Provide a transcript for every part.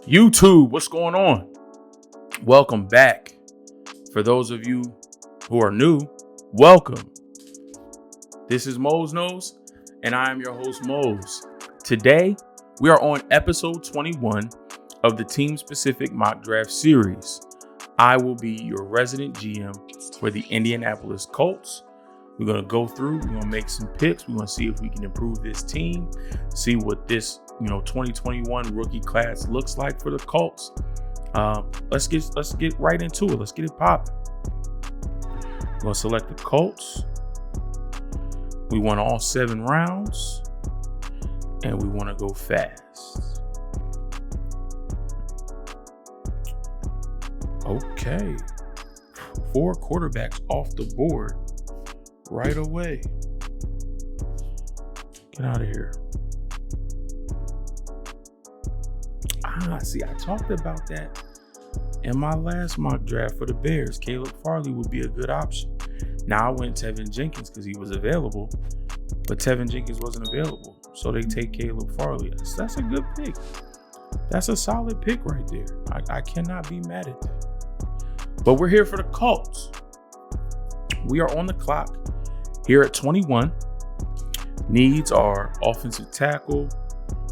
YouTube, what's going on? Welcome back. For those of you who are new, welcome. This is Mose Knows, and I am your host, Mose. Today, we are on episode 21 of the team-specific mock draft series. I will be your resident GM for the Indianapolis Colts. We're going to go through, we're going to make some picks. We're going to see if we can improve this team, see what this 2021 rookie class looks like for the Colts. Let's get right into it. Let's get it popping. We're going to select the Colts. We want all 7 rounds, and we want to go fast. Okay. 4 quarterbacks off the board right away. Get out of here. See, I talked about that in my last mock draft for the Bears. Caleb Farley would be a good option. Now I went Tevin Jenkins because he was available, but Tevin Jenkins wasn't available. So they take Caleb Farley. That's a good pick. That's a solid pick right there. I cannot be mad at that. But we're here for the Colts. We are on the clock here at 21. Needs are offensive tackle,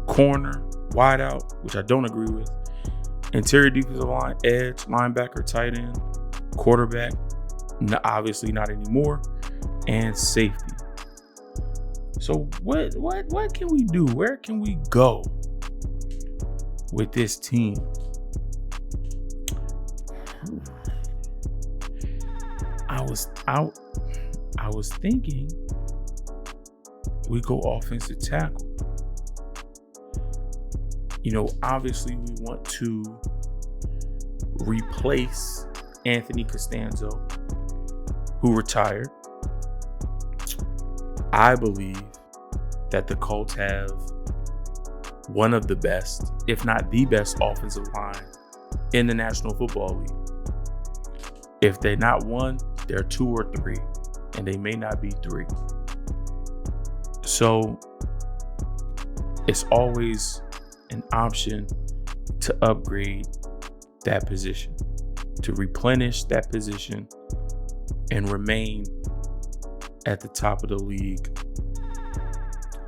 corner, wideout, which I don't agree with, interior defensive line, edge, linebacker, tight end, quarterback, obviously not anymore, and safety. So what can we do? Where can we go with this team? I was thinking we go offensive tackle. Obviously we want to replace Anthony Costanzo, who retired. I believe that the Colts have one of the best, if not the best, offensive line in the National Football League. If they're not one, they're 2 or 3, and they may not be 3. So it's always an option to upgrade that position, to replenish that position and remain at the top of the league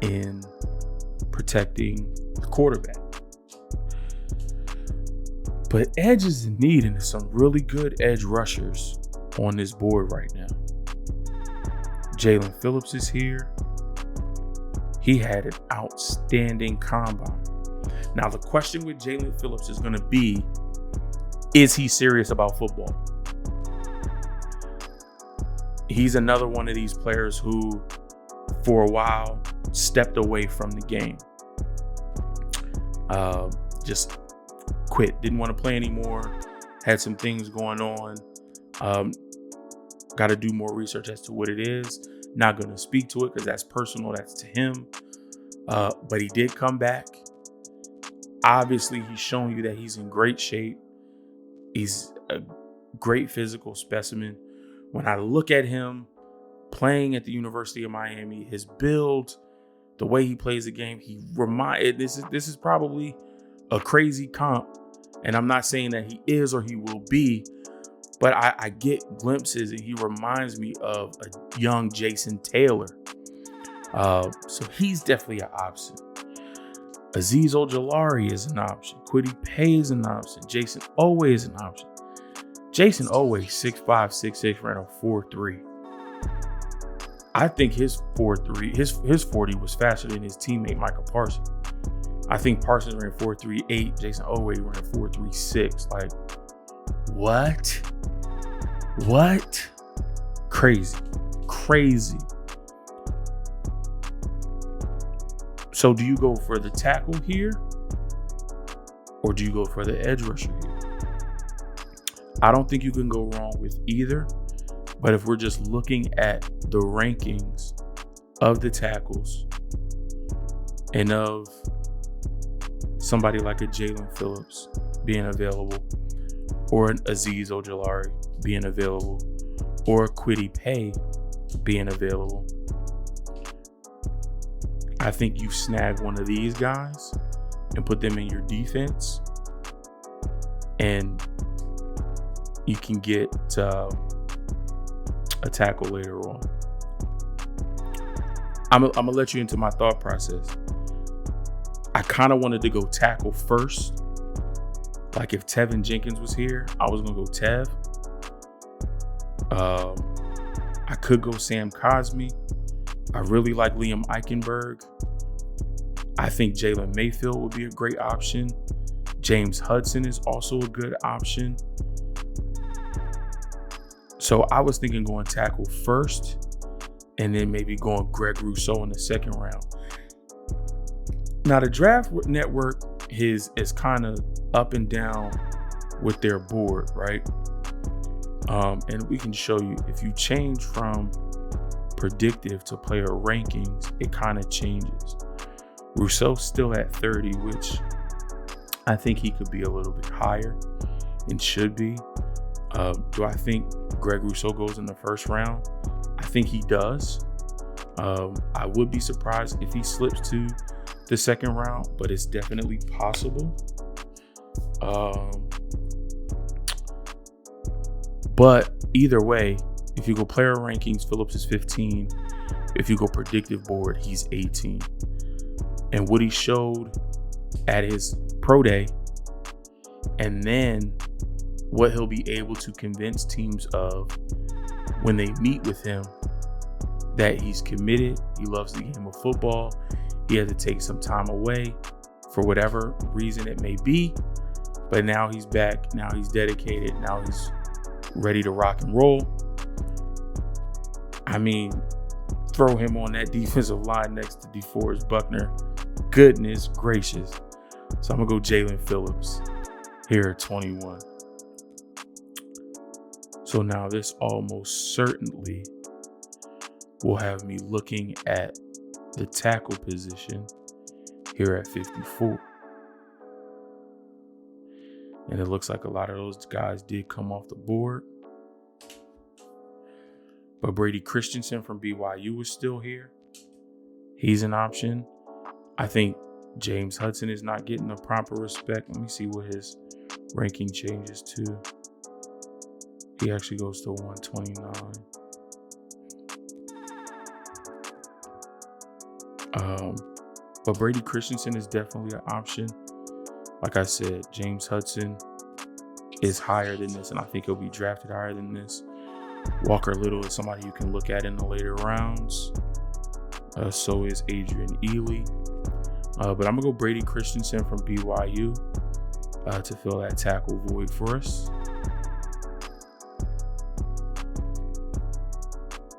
in protecting the quarterback. But edge is in need, and there's some really good edge rushers on this board right now. Jalen Phillips is here. He had an outstanding combine. Now, the question with Jalen Phillips is going to be, is he serious about football? He's another one of these players who, for a while, stepped away from the game. Just quit. Didn't want to play anymore. Had some things going on. Got to do more research as to what it is. Not going to speak to it because that's personal. That's to him. But he did come back. Obviously, he's showing you that he's in great shape. He's a great physical specimen. When I look at him playing at the University of Miami, his build, the way he plays the game, this is probably a crazy comp. And I'm not saying that he is or he will be, but I get glimpses and he reminds me of a young Jason Taylor. So he's definitely an option. Azeez Ojulari is an option. Kwity Paye is an option. Jason Owe is an option. Jason Owe, 6'5", 6'6", ran a 4.3. I think his 4.3, his 40 was faster than his teammate Michael Parsons. I think Parsons ran 4.38. Jason Owe ran 4.36. Like, what? Crazy. So do you go for the tackle here, or do you go for the edge rusher here? I don't think you can go wrong with either, but if we're just looking at the rankings of the tackles and of somebody like a Jalen Phillips being available, or an Azeez Ojulari being available, or a Kwity Paye being available, I think you snag one of these guys and put them in your defense, and you can get a tackle later on. I'm gonna let you into my thought process. I kind of wanted to go tackle first. Like if Tevin Jenkins was here, I was gonna go Tev. I could go Sam Cosmi. I really like Liam Eichenberg. I think Jalen Mayfield would be a great option. James Hudson is also a good option. So I was thinking going tackle first, and then maybe going Greg Rousseau in the second round. Now the Draft Network is kind of up and down with their board, right? And we can show you, if you change from predictive to player rankings, it kind of changes. Rousseau's still at 30, which I think he could be a little bit higher and should be. Do I think Greg Rousseau goes in the first round? I think he does. I would be surprised if he slips to the second round, but it's definitely possible. But either way, if you go player rankings, Phillips is 15. If you go predictive board, he's 18. And what he showed at his pro day, and then what he'll be able to convince teams of when they meet with him, that he's committed, he loves the game of football, he had to take some time away for whatever reason it may be, but now he's back, now he's dedicated, now he's ready to rock and roll. I mean, throw him on that defensive line next to DeForest Buckner. Goodness gracious. So I'm going to go Jalen Phillips here at 21. So now this almost certainly will have me looking at the tackle position here at 54. And it looks like a lot of those guys did come off the board. But Brady Christensen from BYU is still here. He's an option. I think James Hudson is not getting the proper respect. Let me see what his ranking changes to. He actually goes to 129. But Brady Christensen is definitely an option. Like I said, James Hudson is higher than this, and I think he'll be drafted higher than this. Walker Little is somebody you can look at in the later rounds. So is Adrian Ely. But I'm going to go Brady Christensen from BYU to fill that tackle void for us.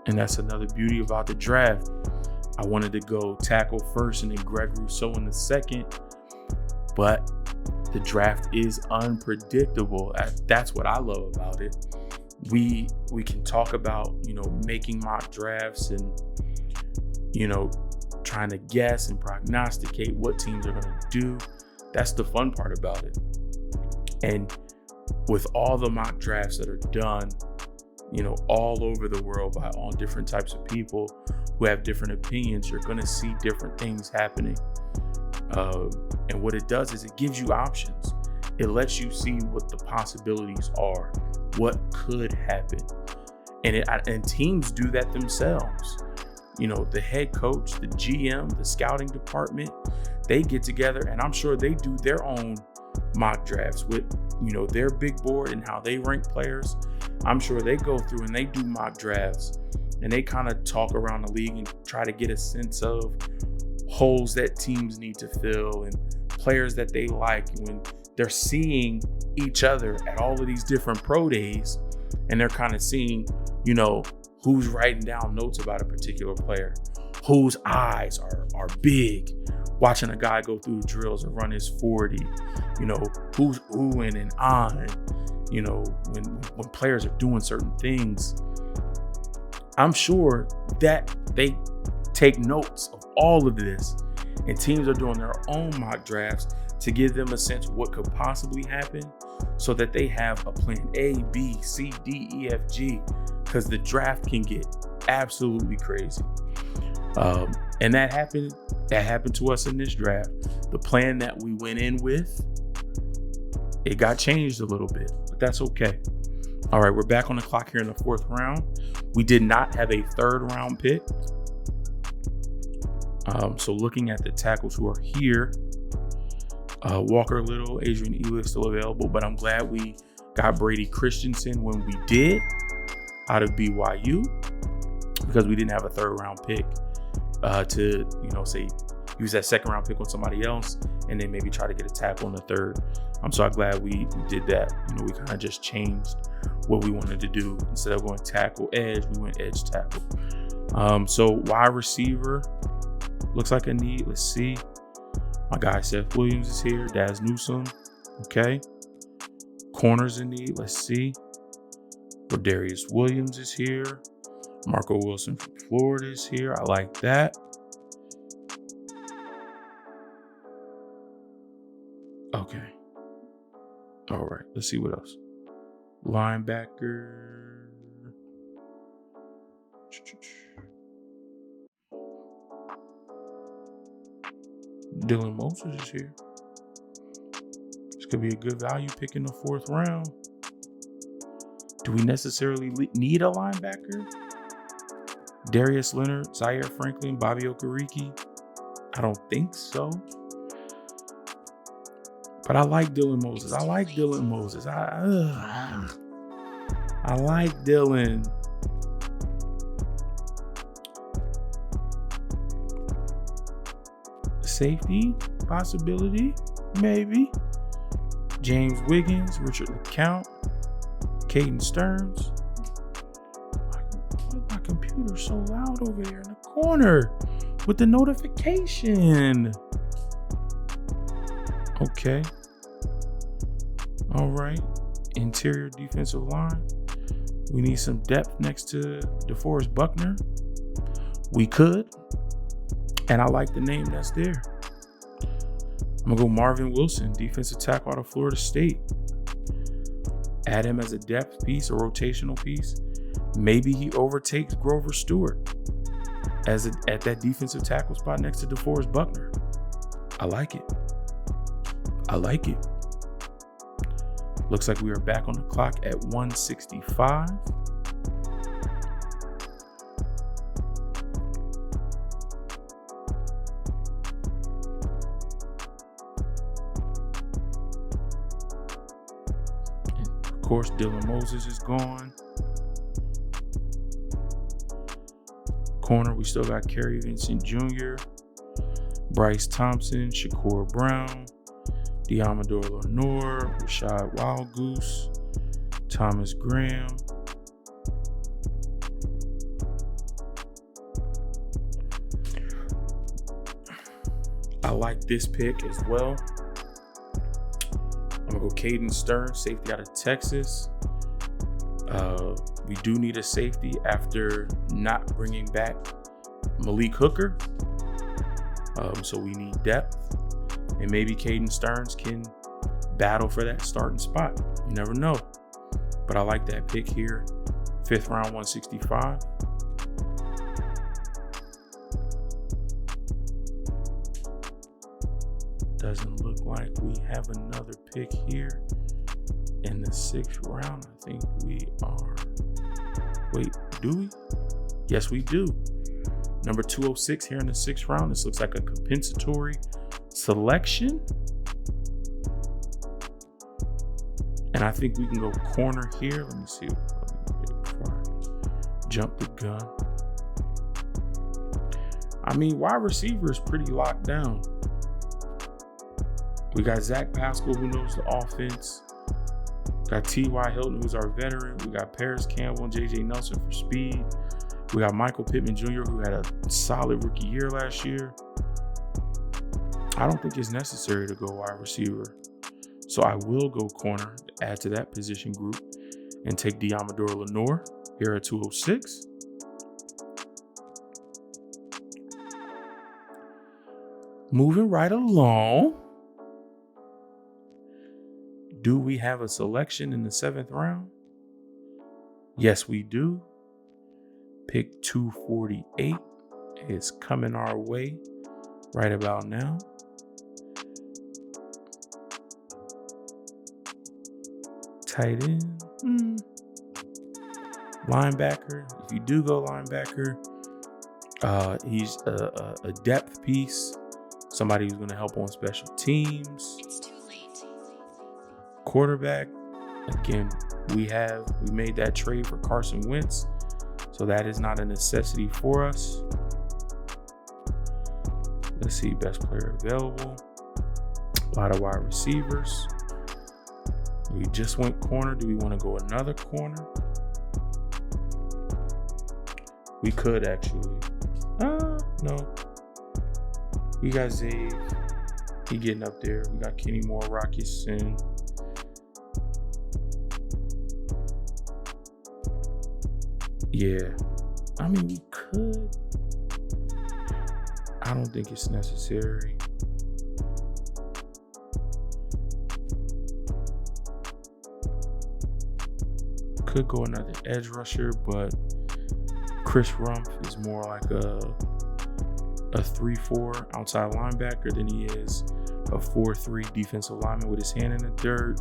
And that's another beauty about the draft. I wanted to go tackle first and then Greg Rousseau in the second. But the draft is unpredictable. That's what I love about it. We can talk about, making mock drafts and, trying to guess and prognosticate what teams are going to do. That's the fun part about it. And with all the mock drafts that are done, all over the world by all different types of people who have different opinions, you're going to see different things happening. And what it does is it gives you options. It lets you see what the possibilities are, what could happen. And teams do that themselves. The head coach, the GM, the scouting department, they get together and I'm sure they do their own mock drafts with, their big board and how they rank players. I'm sure they go through and they do mock drafts and they kind of talk around the league and try to get a sense of holes that teams need to fill and players that they like when they're seeing each other at all of these different pro days, and they're kind of seeing, who's writing down notes about a particular player, whose eyes are big, watching a guy go through drills and run his 40, who's oohing and ahhing, when players are doing certain things. I'm sure that they take notes of all of this, and teams are doing their own mock drafts to give them a sense of what could possibly happen so that they have a plan A, B, C, D, E, F, G, because the draft can get absolutely crazy. And that happened That happened to us in this draft. The plan that we went in with, it got changed a little bit, but that's okay. All right, we're back on the clock here in the 4th round. We did not have a 3rd round pick. So looking at the tackles who are here, Walker Little, Adrian Ely still available, but I'm glad we got Brady Christensen when we did out of BYU, because we didn't have a 3rd round pick to, say use that 2nd round pick on somebody else and then maybe try to get a tackle in the 3rd. I'm so glad we did that. We kind of just changed what we wanted to do. Instead of going tackle edge, we went edge tackle. So wide receiver looks like a need. Let's see. My guy Seth Williams is here. Daz Newsome. Okay. Corners in need. Let's see. Rodarius Williams is here. Marco Wilson from Florida is here. I like that. Okay. All right. Let's see what else. Linebacker. Dylan Moses is here. This could be a good value pick in the 4th round. Do we necessarily need a linebacker? Darius Leonard, Zaire Franklin, Bobby Okereke? I don't think so. But I like Dylan Moses. I like Dylan. Safety possibility, maybe. James Wiggins, Richard LeCount, Caden Stearns. My computer's so loud over there in the corner with the notification. Okay. All right. Interior defensive line. We need some depth next to DeForest Buckner. We could. And I like the name that's there. I'm going to go Marvin Wilson, defensive tackle out of Florida State. Add him as a depth piece, a rotational piece. Maybe he overtakes Grover Stewart at that defensive tackle spot next to DeForest Buckner. I like it. Looks like we are back on the clock at 165. Of course, Dylan Moses is gone. Corner, we still got Kerry Vincent Jr., Bryce Thompson, Shakur Brown, Diamador Lenore, Rashad Wildgoose, Thomas Graham. I like this pick as well. I'm going to go Caden Stearns, safety out of Texas. We do need a safety after not bringing back Malik Hooker. So we need depth. And maybe Caden Stearns can battle for that starting spot. You never know. But I like that pick here. 5th round, 165. Doesn't look like we have another pick here in the 6th round. I think we are. Wait, do we? Yes, we do. Number 206 here in the 6th round. This looks like a compensatory selection. And I think we can go corner here. Let me see. Before I jump the gun. I mean, wide receiver is pretty locked down. We got Zach Pascal, who knows the offense. We got T.Y. Hilton, who's our veteran. We got Paris Campbell and J.J. Nelson for speed. We got Michael Pittman Jr., who had a solid rookie year last year. I don't think it's necessary to go wide receiver. So I will go corner to add to that position group and take Diamador Lenore here at 206. Moving right along. Do we have a selection in the 7th round? Yes, we do. Pick 248 is coming our way. right about now. Tight end. Linebacker. If you do go linebacker, he's a depth piece. Somebody who's going to help on special teams. It's too late. Quarterback. Again, we made that trade for Carson Wentz, so that is not a necessity for us. Let's see, best player available. A lot of wide receivers. We just went corner. Do we want to go another corner? We could actually. No. We got Zave. He getting up there. We got Kenny Moore, Rocky Sin. Yeah. I mean, we could. I don't think it's necessary. Could go another edge rusher, but Chris Rumpf is more like a 3-4 outside linebacker than he is a 4-3 defensive lineman with his hand in the dirt.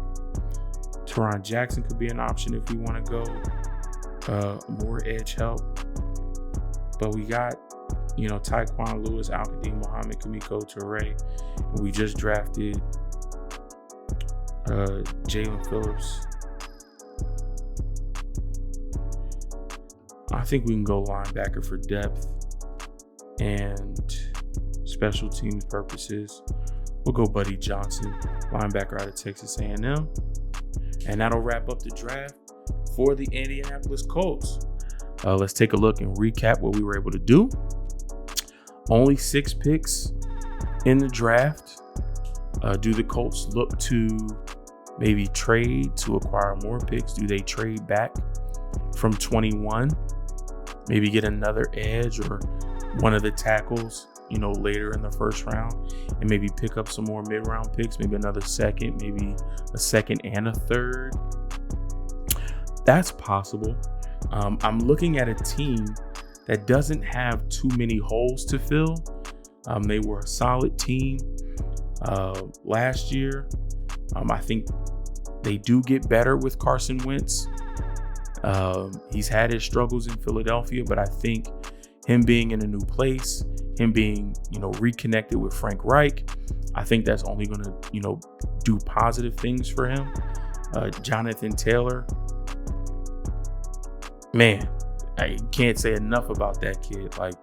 Teron Jackson could be an option if we want to go more edge help. But we got, Tyquan Lewis, Al-Qadim Muhammad, Kamiko Toure. And we just drafted Jalen Phillips. I think we can go linebacker for depth and special teams purposes. We'll go Buddy Johnson, linebacker out of Texas A&M. And that'll wrap up the draft for the Indianapolis Colts. Let's take a look and recap what we were able to do. Only 6 picks in the draft. Do the Colts look to maybe trade to acquire more picks? Do they trade back from 21? Maybe get another edge or one of the tackles, later in the first round, and maybe pick up some more mid-round picks, maybe another second, maybe a second and a third. That's possible. I'm looking at a team that doesn't have too many holes to fill. They were a solid team last year. I think they do get better with Carson Wentz. He's had his struggles in Philadelphia, but I think him being in a new place, him being, reconnected with Frank Reich, I think that's only going to, do positive things for him. Jonathan Taylor, man, I can't say enough about that kid. Like,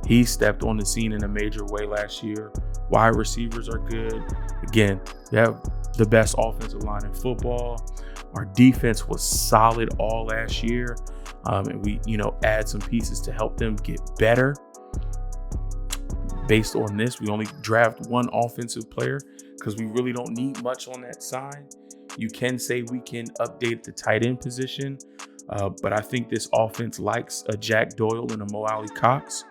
he stepped on the scene in a major way last year. Wide receivers are good. Again, you have the best offensive line in football. Our defense was solid all last year. And we, add some pieces to help them get better. Based on this, we only draft one offensive player because we really don't need much on that side. You can say we can update the tight end position, but I think this offense likes a Jack Doyle and a Mo Alley Cox,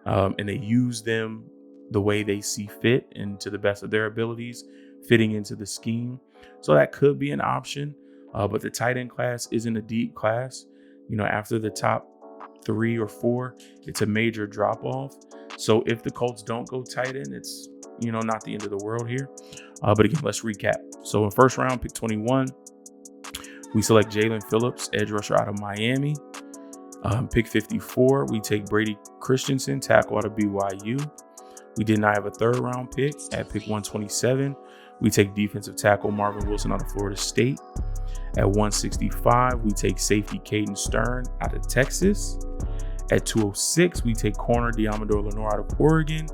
and they use them the way they see fit and to the best of their abilities, fitting into the scheme. So that could be an option, but the tight end class isn't a deep class. After the top 3 or 4, it's a major drop off. So if the Colts don't go tight end, it's, not the end of the world here. But again, let's recap. So in first round, pick 21, we select Jalen Phillips, edge rusher out of Miami. Pick 54, we take Brady Christensen, tackle out of BYU. We did not have a third round pick. At pick 127, we take defensive tackle Marvin Wilson out of Florida State. At 165, we take safety Caden Stern out of Texas. At 206, we take corner Diamador Lenore out of Oregon.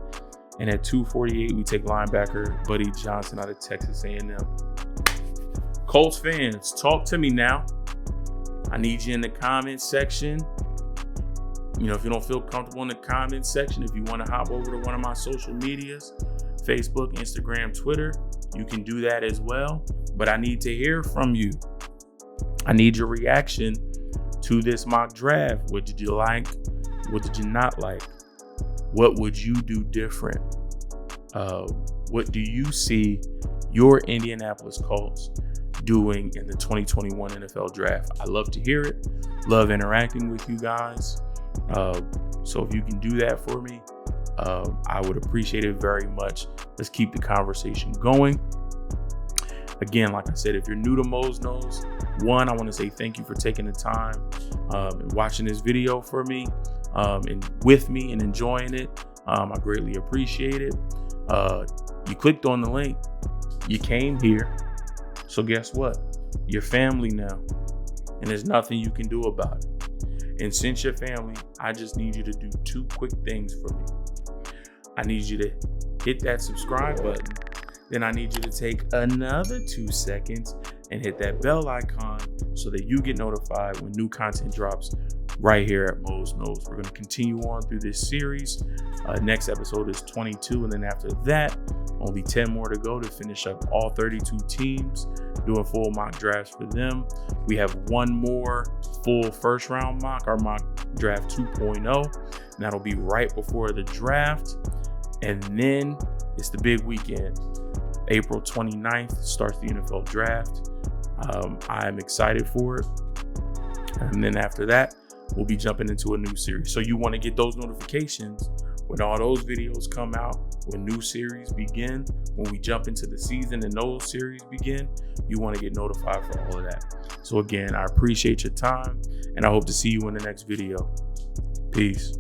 And at 248, we take linebacker Buddy Johnson out of Texas A&M. Colts fans, talk to me now. I need you in the comment section. If you don't feel comfortable in the comment section, if you want to hop over to one of my social medias, Facebook, Instagram, Twitter, you can do that as well. But I need to hear from you. I need your reaction to this mock draft. What did you like? What did you not like? What would you do different? What do you see your Indianapolis Colts doing in the 2021 NFL draft? I love to hear it. Love interacting with you guys. So if you can do that for me, I would appreciate it very much. Let's keep the conversation going. Again, like I said, if you're new to Mose Knows, one, I want to say thank you for taking the time and watching this video for me and with me and enjoying it. I greatly appreciate it. You clicked on the link, you came here. So guess what? You're family now, and there's nothing you can do about it. And since you're family, I just need you to do two quick things for me. I need you to hit that subscribe button. Then I need you to take another 2 seconds and hit that bell icon so that you get notified when new content drops right here at Mose Knows. We're going to continue on through this series. Next episode is 22, and then after that, only 10 more to go to finish up all 32 teams, doing full mock drafts for them. We have one more full first round mock, our mock draft 2.0, and that'll be right before the draft. And then it's the big weekend. April 29th starts the NFL draft. I'm excited for it. And then after that, we'll be jumping into a new series. So you want to get those notifications when all those videos come out, when new series begin, when we jump into the season and those series begin, you want to get notified for all of that. So again, I appreciate your time, and I hope to see you in the next video. Peace.